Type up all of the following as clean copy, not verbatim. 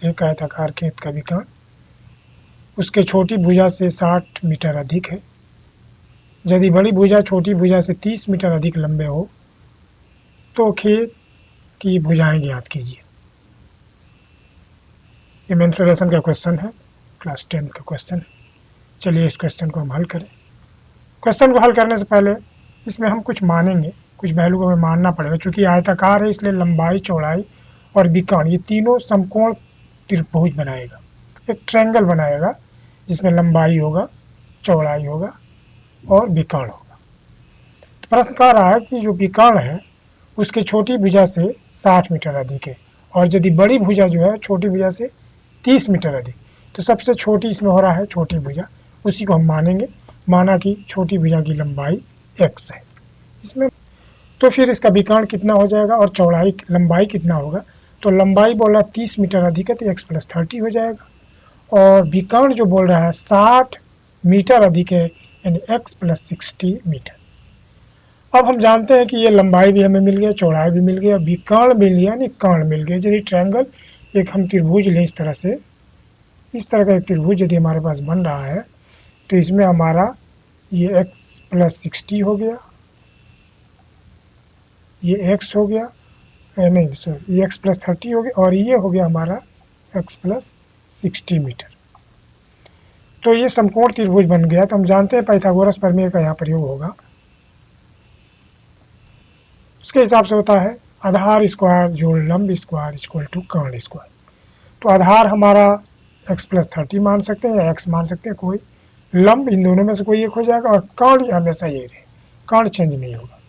एक आयताकार खेत का विकर्ण उसके छोटी भुजा से 60 मीटर अधिक है। यदि बड़ी भुजा छोटी भुजा से 30 मीटर अधिक लंबे हो तो खेत की भुजाएं ज्ञात कीजिए। ये मेंसुरेशन का क्वेश्चन है, क्लास 10 का क्वेश्चन है। चलिए इस क्वेश्चन को हम हल करें। क्वेश्चन को हल करने से पहले इसमें हम कुछ मानेंगे, कुछ वैल्यू को हमें मानना पड़ेगा। चूंकि आयताकार है इसलिए लंबाई, चौड़ाई और विकर्ण ये तीनों समकोण त्रिभुज बनाएगा, एक ट्रायंगल बनाएगा जिसमें लंबाई होगा, चौड़ाई होगा और विकर्ण होगा। तो प्रश्न कह रहा है कि जो विकर्ण है उसके छोटी भुजा से 60 मीटर अधिक है और यदि बड़ी भुजा जो है छोटी भुजा से 30 मीटर अधिक, तो सबसे छोटी इसमें हो रहा है छोटी भुजा, उसी को हम मानेंगे। माना कि छोटी भुजा की लंबाई x है इसमें, तो फिर इसका विकर्ण कितना हो जाएगा और चौड़ाई लंबाई कितना होगा। तो लंबाई बोला 30 मीटर अधिक है तो x + 30 हो जाएगा और विकर्ण जो बोल रहा है 60 मीटर अधिक है यानी x + 60 मीटर। अब हम जानते हैं कि ये लंबाई भी हमें मिल गया, चौड़ाई भी मिल गया, विकर्ण मिल गया यानी कर्ण मिल गया। यदि ट्रायंगल एक हम त्रिभुज लें इस तरह से, इस तरह का एक त्रिभुज यदि हमारे पास बन रहा है तो इसमें हमारा ये x + 60 हो गया, ये x हो गया, नहीं सॉरी ये x + 30 हो गया और ये हो गया हमारा x + 60 मीटर। तो ये समकोण त्रिभुज बन गया। तो हम जानते हैं पाइथागोरस प्रमेय का यहाँ प्रयोग होगा। उसके हिसाब से होता है आधार स्क्वायर जोड़ लंब स्क्वायर इक्वल टू कर्ण स्क्वायर। तो आधार हमारा x + 30 मान सकते हैं या x मान सकते हैं, कोई लंब इन दोनों में से कोई एक हो जाएगा और कर्ण हमेशा ये रहे, कर्ण चेंज नहीं होगा।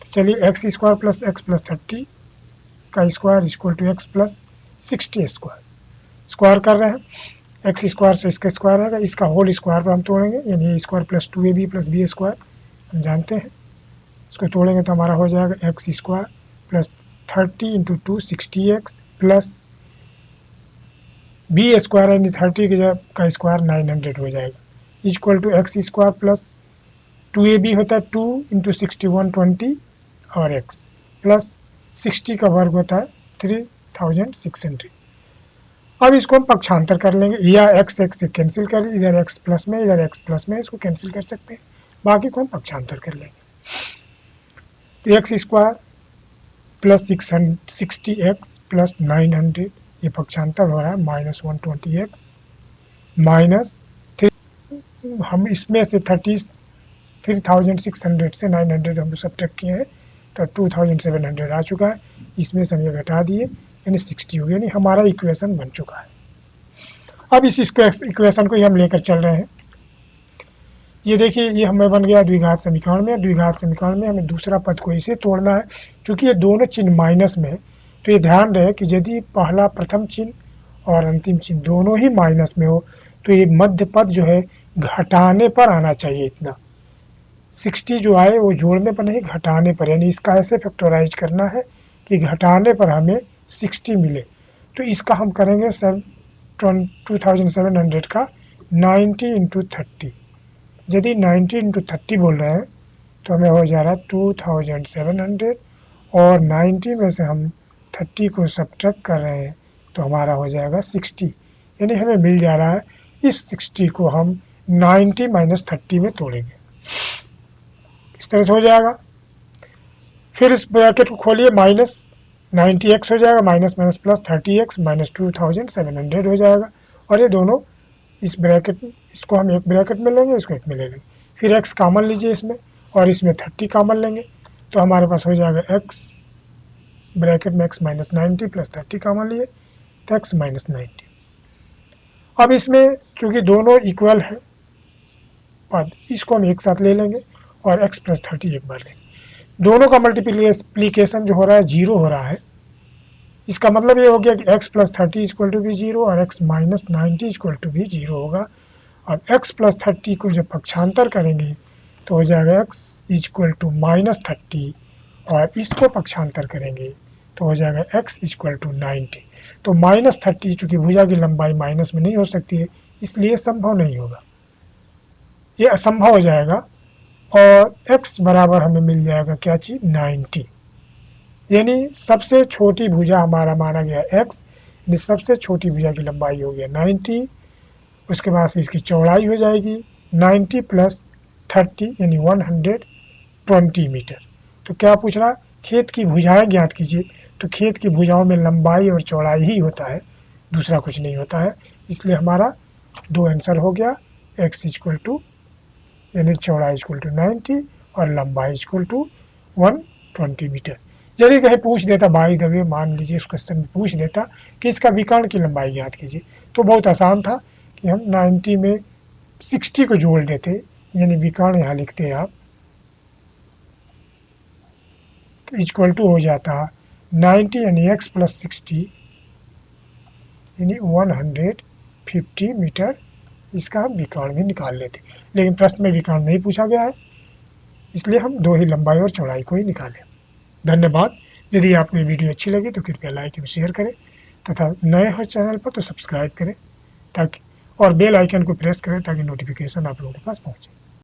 तो चलिए x² + x + 30 का square equal to x + 60 square, square कर रहे हैं। x स्क्वायर से इसका स्क्वायर रहेगा, इसका होल स्क्वायर पर हम तोड़ेंगे यानी a² + 2ab + b² हम जानते हैं। इसको तोड़ेंगे तो हमारा हो जाएगा x² + 30 × 2 60x प्लस b² यानी 30 का स्क्वायर 900 हो जाएगा इक्वल टू x² + 2ab होता है 2 × 60 120 और x प्लस 60 का वर्ग होता है 3600। अब इसको हम पक्षांतर कर लेंगे या x से कैंसिल कर, इधर x प्लस में इधर x प्लस में इसको कैंसिल कर सकते हैं, बाकी को हम पक्षांतर कर लेंगे। तो x² + 60x + 900 ये पक्षांतर हो रहा है -120x माइनस हम इसमें से 3600 से 900 हम सब्ट्रैक्ट किए हैं तो 2700 आ चुका है। इसमें से हम ये घटा दिए यानी 60 हो गया, यानी हमारा इक्वेशन बन चुका है। अब इस इक्वेशन को ही हम लेकर चल रहे हैं। ये देखिए ये हमें बन गया द्विघात समीकरण में। द्विघात समीकरण में हमें दूसरा पद को इसे तोड़ना है। क्योंकि ये दोनों चिन्ह माइनस में है तो ये ध्यान रहे कि यदि पहला प्रथम चिन्ह और अंतिम चिन्ह दोनों ही माइनस में हो तो ये मध्य पद जो है घटाने पर आना चाहिए। इतना 60 जो आए वो जोड़ने पर नहीं घटाने पर, यानी इसका ऐसे फैक्टराइज करना है कि घटाने पर हमें 60 मिले। तो इसका हम करेंगे 2700 का 90 × 30। यदि 90 × 30 बोल रहे हैं तो हमें हो जा रहा है 2700 और 90 में से हम 30 को सब्ट्रैक्ट कर रहे हैं तो हमारा हो जाएगा 60, यानी हमें मिल जा रहा है। इस 60 को हम 90 - 30 में तोड़ेंगे, इस तरह से हो जाएगा। फिर इस ब्रैकेट को खोलिए, -90x हो जाएगा, माइनस माइनस प्लस 30x -2700 हो जाएगा। और ये दोनों इस ब्रैकेट, इसको हम एक ब्रैकेट में लेंगे, इसको एक में ले लेंगे। फिर x कॉमन लीजिए इसमें और इसमें 30 कॉमन लेंगे तो हमारे पास हो जाएगा x ब्रैकेट में x - 90 + 30 कॉमन लिए तो x - 90। अब इसमें चूंकि दोनों इक्वल है पद, इसको हम एक साथ ले लेंगे और x + 30 एक बार लेंगे। दोनों का मल्टीप्लिकेशन जो हो रहा है 0 हो रहा है। इसका मतलब ये हो गया कि x + 30 = भी 0 और x - 90 = भी 0 होगा। और x + 30 को जब पक्षांतर करेंगे तो हो जाएगा x = -30 और इसको पक्षांतर करेंगे तो हो जाएगा x = 90। तो -30 चूँकि भुजा की लंबाई माइनस में नहीं हो सकती है इसलिए संभव नहीं होगा, ये असंभव हो जाएगा। और x बराबर हमें मिल जाएगा क्या चीज़ 90, यानी सबसे छोटी भुजा हमारा माना गया x, सबसे छोटी भुजा की लंबाई हो गया 90, उसके बाद से इसकी चौड़ाई हो जाएगी 90 प्लस 30 यानी 120 मीटर। तो क्या पूछ रहा, खेत की भुजाएं ज्ञात कीजिए। तो खेत की भुजाओं में लंबाई और चौड़ाई ही होता है, दूसरा कुछ नहीं होता है, इसलिए हमारा दो आंसर हो गया। एक्स इक्वल टू यानी चौड़ाई इक्वल टू 90 और लंबाई इक्वल टू 120 मीटर। यदि कहीं पूछ देता बाई द वे, मान लीजिए इस क्वेश्चन में पूछ देता कि इसका विकर्ण की लंबाई ज्ञात कीजिए, तो बहुत आसान था कि हम 90 में 60 को जोड़ देते, यानी विकर्ण यहाँ लिखते आप, तो इक्वल टू हो जाता 90 यानी x प्लस 60 यानी 150 मीटर। इसका हम विकर्ण भी निकाल लेते, लेकिन प्रश्न में विकर्ण नहीं पूछा गया है, इसलिए हम दो ही लंबाई और चौड़ाई को ही निकालें। धन्यवाद। यदि आपको ये वीडियो अच्छी लगी तो कृपया लाइक एवं शेयर करें तथा नए हो चैनल पर तो सब्सक्राइब करें ताकि और बेल आइकन को प्रेस करें ताकि नोटिफिकेशन आप लोगों के पास पहुंचे।